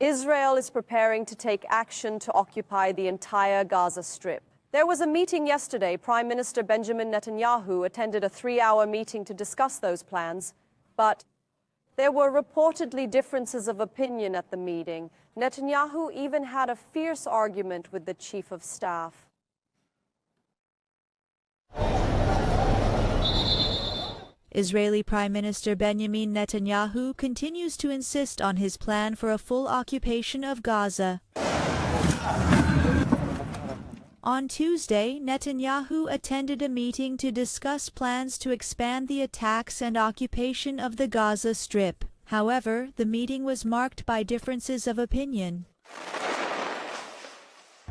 Israel is preparing to take action to occupy the entire Gaza Strip. There was a meeting yesterday. Prime Minister Benjamin Netanyahu attended a 3-hour meeting to discuss those plans, but there were reportedly differences of opinion at the meeting. Netanyahu even had a fierce argument with the chief of staff. Israeli Prime Minister Benjamin Netanyahu continues to insist on his plan for a full occupation of Gaza. On Tuesday, Netanyahu attended a meeting to discuss plans to expand the attacks and occupation of the Gaza Strip. However, the meeting was marked by differences of opinion.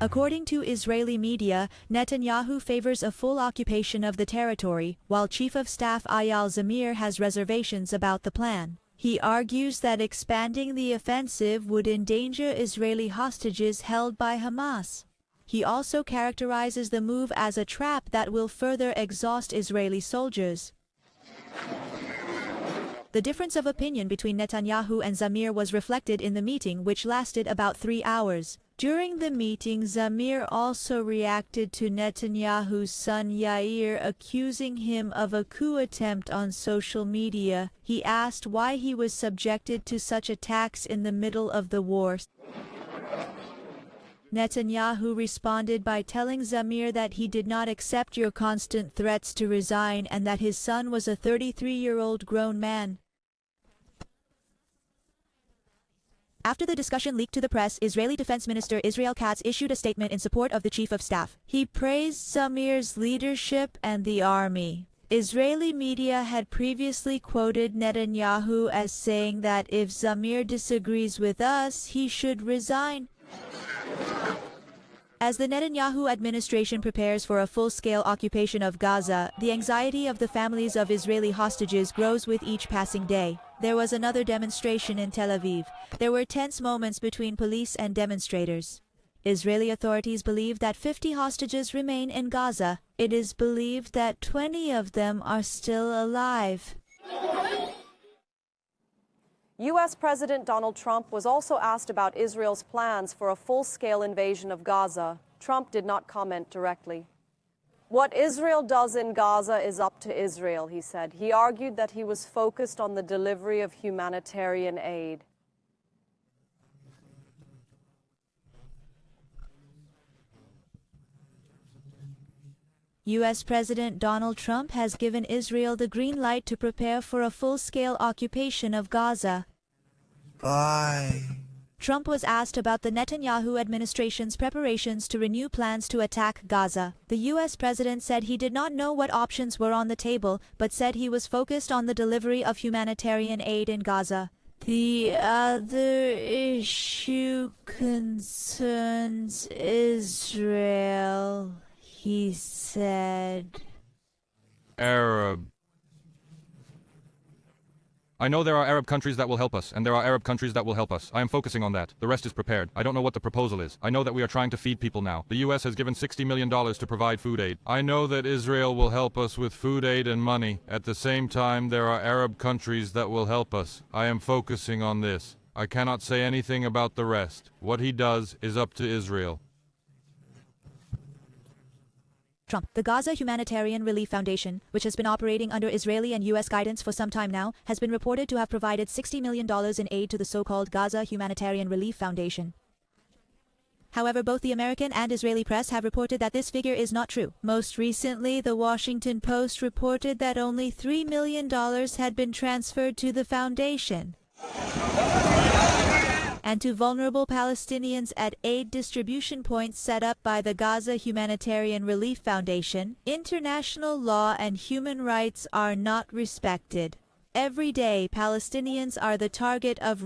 According to Israeli media, Netanyahu favors a full occupation of the territory, while Chief of Staff Eyal Zamir has reservations about the plan. He argues that expanding the offensive would endanger Israeli hostages held by Hamas. He also characterizes the move as a trap that will further exhaust Israeli soldiers. The difference of opinion between Netanyahu and Zamir was reflected in the meeting, which lasted about 3 hours. During the meeting, Zamir also reacted to Netanyahu's son Yair accusing him of a coup attempt on social media. He asked why he was subjected to such attacks in the middle of the war. Netanyahu responded by telling Zamir that he did not accept your constant threats to resign and that his son was a 33-year-old grown man. After the discussion leaked to the press, Israeli Defense Minister Israel Katz issued a statement in support of the Chief of Staff. He praised Zamir's leadership and the army. Israeli media had previously quoted Netanyahu as saying that if Zamir disagrees with us, he should resign. As the Netanyahu administration prepares for a full-scale occupation of Gaza, the anxiety of the families of Israeli hostages grows with each passing day. There was another demonstration in Tel Aviv. There were tense moments between police and demonstrators. Israeli authorities believe that 50 hostages remain in Gaza. It is believed that 20 of them are still alive. U.S. President Donald Trump was also asked about Israel's plans for a full-scale invasion of Gaza. Trump did not comment directly. What Israel does in Gaza is up to Israel, he said. He argued that he was focused on the delivery of humanitarian aid. U.S. President Donald Trump has given Israel the green light to prepare for a full-scale occupation of Gaza. Bye. Trump was asked about the Netanyahu administration's preparations to renew plans to attack Gaza. The U.S. president said he did not know what options were on the table, but said he was focused on the delivery of humanitarian aid in Gaza. The other issue concerns Israel, he said. Arab. I know there are Arab countries that will help us, and there are Arab countries that will help us. I am focusing on that. The rest is prepared. I don't know what the proposal is. I know that we are trying to feed people now. The U.S. has given $60 million to provide food aid. I know that Israel will help us with food aid and money. At the same time, there are Arab countries that will help us. I am focusing on this. I cannot say anything about the rest. What he does is up to Israel. Trump. The Gaza Humanitarian Relief Foundation, which has been operating under Israeli and U.S. guidance for some time now, has been reported to have provided $60 million in aid to the so-called Gaza Humanitarian Relief Foundation. However, both the American and Israeli press have reported that this figure is not true. Most recently, the Washington Post reported that only $3 million had been transferred to the foundation and to vulnerable Palestinians at aid distribution points set up by the Gaza Humanitarian Relief Foundation. International law and human rights are not respected. Every day, Palestinians are the target of